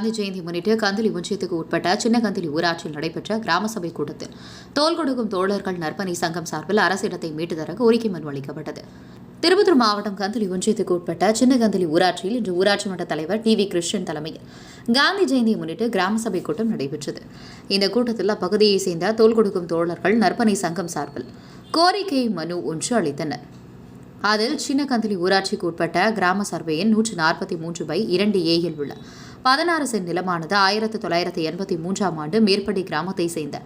காந்தி ஜெயந்தி முன்னிட்டு கந்தளி ஒன்றியத்துக்கு உட்பட்ட சின்ன கந்தளி ஊராட்சியில் நடைபெற்ற கிராம சபை கூட்டத்தில் தோல் கொடுக்கும் தோழர்கள் நற்பணி சங்கம் சார்பில் அரசிடத்தை மீட்டு தர கோரிக்கை மனு அளிக்கப்பட்டது. திருப்பத்தூர் மாவட்டம் கந்தளி ஒன்றியத்துக்கு உட்பட்ட சின்ன கந்தளி ஊராட்சியில் இன்று ஊராட்சி மன்ற தலைவர் டி.வி. கிருஷ்ணன் தலைமையில் காந்தி ஜெயந்தியை முன்னிட்டு கிராம சபை கூட்டம் நடைபெற்றது. இந்த கூட்டத்தில் அப்பகுதியைச் சேர்ந்த தோல் கொடுக்கும் தோழர்கள் நற்பணி சங்கம் சார்பில் கோரிக்கை மனு ஒன்று அளித்தனர். அதில் சின்ன கந்தளி ஊராட்சிக்கு உட்பட்ட கிராம சர்வே எண் 143/2A உள்ள 16 சென்ட் நிலமானது 1983ஆம் ஆண்டு மேற்படி கிராமத்தை சேர்ந்த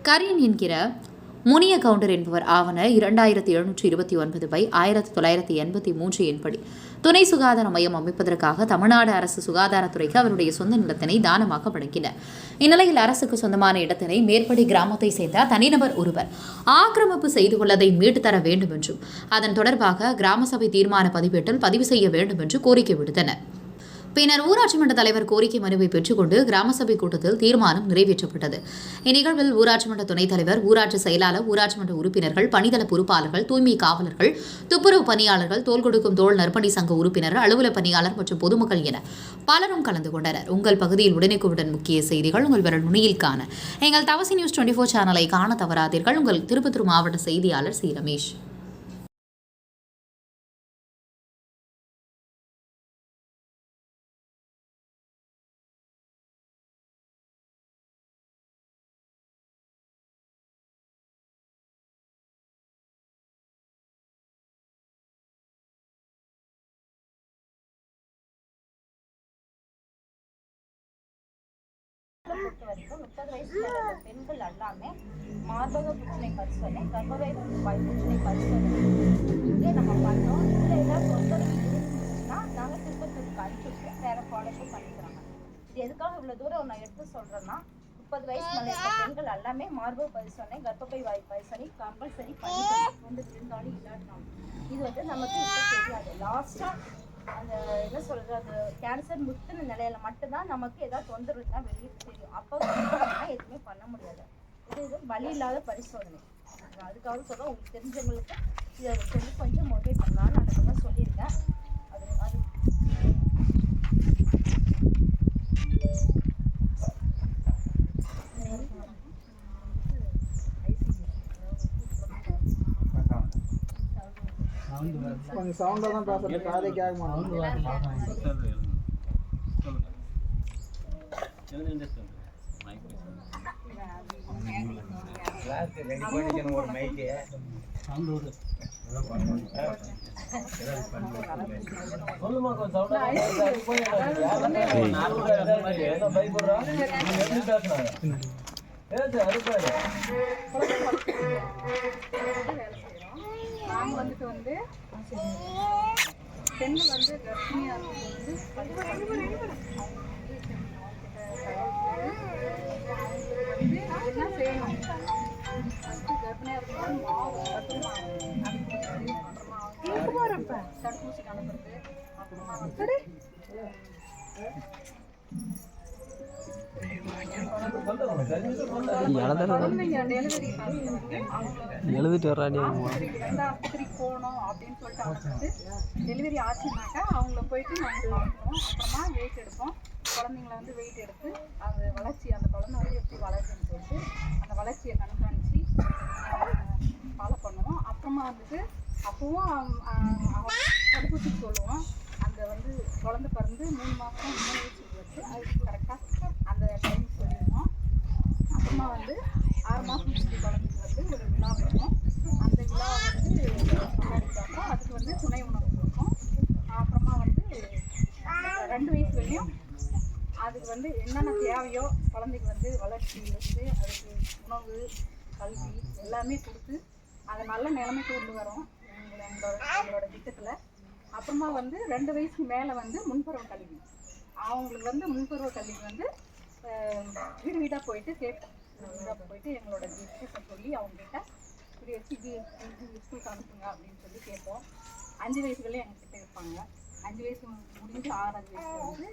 கரியன் என்கிற முனிய கவுண்டர் என்பவர் ஆவண 2729/1983 என்படி துணை சுகாதார மையம் அமைப்பதற்காக தமிழ்நாடு அரசு சுகாதாரத்துறைக்கு அவருடைய சொந்த நிலத்தினை தானமாக வழங்கினர். இந்நிலையில் அரசுக்கு சொந்தமான இடத்தினை மேற்படி கிராமத்தை சேர்ந்த தனிநபர் ஒருவர் ஆக்கிரமிப்பு செய்து கொள்ளதை மீட்டு தர வேண்டும் என்றும் அதன் தொடர்பாக கிராம சபை தீர்மான பதிவேட்டில் பதிவு செய்ய வேண்டும் என்று கோரிக்கை விடுத்தனர். பின்னர் ஊராட்சி மன்ற தலைவர் கோரிக்கை மனுவை பெற்றுக்கொண்டு கிராம சபை கூட்டத்தில் தீர்மானம் நிறைவேற்றப்பட்டது. இந்நிகழ்வில் ஊராட்சி மன்ற துணைத் தலைவர், ஊராட்சி செயலாளர், ஊராட்சி மன்ற உறுப்பினர்கள், பணிதள பொறுப்பாளர்கள், தூய்மை காவலர்கள், துப்புரவு பணியாளர்கள், தோல் கொடுக்கும் தோல் நற்பணி சங்க உறுப்பினர், அலுவலக பணியாளர் மற்றும் பொதுமக்கள் என பலரும் கலந்து கொண்டனர். உங்கள் பகுதியில் உடனுக்குடன் முக்கிய செய்திகள் உங்கள் விரல் நுனியில் காண எங்கள் தவசி நியூஸ் 24 சேனலை காண தவறாதீர்கள். உங்கள் திருப்பத்தூர் மாவட்ட செய்தியாளர் சி. ரமேஷ். பொறுத்த வரைக்கும் 30 வயசு மேல பெண்கள் எல்லாமே மார்பக பிரச்சனை பரிசோதனை, கர்ப்பப்பை பிரச்சனை பரிசோதனை இங்கே நம்ம பண்ணோம். இதில் ஏதாவது தொந்தரவு இருந்துச்சுன்னா நாங்கள் திருப்பத்தூருக்கு அனுப்பிச்சு வேற ஃபாலோப்பும் பண்ணிக்கிறாங்க. இது எதுக்காக இவ்வளோ தூரம் நான் எடுத்து சொல்கிறேன்னா, 30 வயசு மேலே இருக்க பெண்கள் எல்லாமே மார்பக பரிசோதனை, கர்ப்பப்பை வாய் பரிசோதனை கம்பல்சரி பண்ணிக்கணும். வந்து இருந்தாலும் இல்லாட்டினாலும் இது வந்து நமக்கு இப்போ தெரியாது. லாஸ்ட்டாக அந்த என்ன சொல்கிறது, அந்த கேன்சர் முத்தின நிலையில மட்டும்தான் நமக்கு ஏதாவது தொந்தரவு தான் வெளியே தெரியும். அப்போ எதுவுமே பண்ண முடியாது. இது வலி இல்லாத பரிசோதனை. அதுக்காக சொல்ல உங்களுக்கு தெரிஞ்சவங்களுக்கு இதை சொல்லி கொஞ்சம் மோட்டிவேட் பண்ணலாம்னு அந்த மாதிரி சொல்லியிருக்கேன். அது கொஞ்சம் சவுண்டாக தான் பேசுறது, காதை கேட்க மாட்டோம். ஒரு மைக்கு சொல்லுமா நாங்கள் வந்து பெண்கள் வந்து கர்ப்பிணியாக இருக்கும்போது என்ன செய்யணும், ஃபஸ்ட்டு கர்ப்பிணியாக இருக்கும்போது மாவு அப்புறமா தடுப்பூசி கலந்துருக்கு. அப்புறமா வந்து எழுதிட்டு வர்றாடி எந்த ஆஸ்பத்திரிக்கு போகணும் அப்படின்னு சொல்லிட்டு அவங்க டெலிவரி ஆச்சுனாக்கா அவங்கள போயிட்டு நாங்கள் பார்க்குறோம். அப்புறமா வெயிட் எடுப்போம். குழந்தைங்கள வந்து வெயிட் எடுத்து அது வளர்ச்சி, அந்த குழந்தை வந்து எப்படி வளருதுன்னு சொல்லிட்டு அந்த வளர்ச்சியை கண்காணித்து ஃபாலோ பண்ணுவோம். அப்புறமா வந்துட்டு அப்போவும் தடுப்பூசி சொல்லுவோம். அந்த வந்து குழந்தை பிறந்து 3 மாதம் 3 வயசுக்கு வச்சு அதுக்கு கரெக்டாக அந்த டைம் சொல்லிடுவோம். அப்புறமா வந்து 6 மாதம் குழந்தைக்கு வந்து ஒரு விழா வைப்போம். அந்த விழா வந்து கொண்டாடிட்டாக்கா அதுக்கு வந்து துணை உணவு கொடுப்போம். அப்புறமா வந்து 2 வயசு வரையும் அதுக்கு வந்து என்னென்ன தேவையோ குழந்தைக்கு வந்து வளர்ச்சி வந்து அதுக்கு உணவு, கல்வி எல்லாமே கொடுத்து அதை நல்ல நிலைமைக்கு கொண்டு வரோம் எங்களோட திட்டத்தில். அப்புறமா வந்து 2 வயசுக்கு மேலே வந்து முன்பருவ கல்வி, அவங்களுக்கு வந்து முன்பருவ கல்விக்கு வந்து வீடு வீடாக போயிட்டு கேட்போம். வீடாக போயிட்டு எங்களோட விஷயத்தை சொல்லி அவங்ககிட்ட இப்படி வச்சு இது ஸ்கூலுக்கு அனுப்புங்க அப்படின்னு சொல்லி கேட்போம். 5 வயசுகளே எங்ககிட்ட இருப்பாங்க. 5 வயசு முடிஞ்சு 6வது வயசு வந்து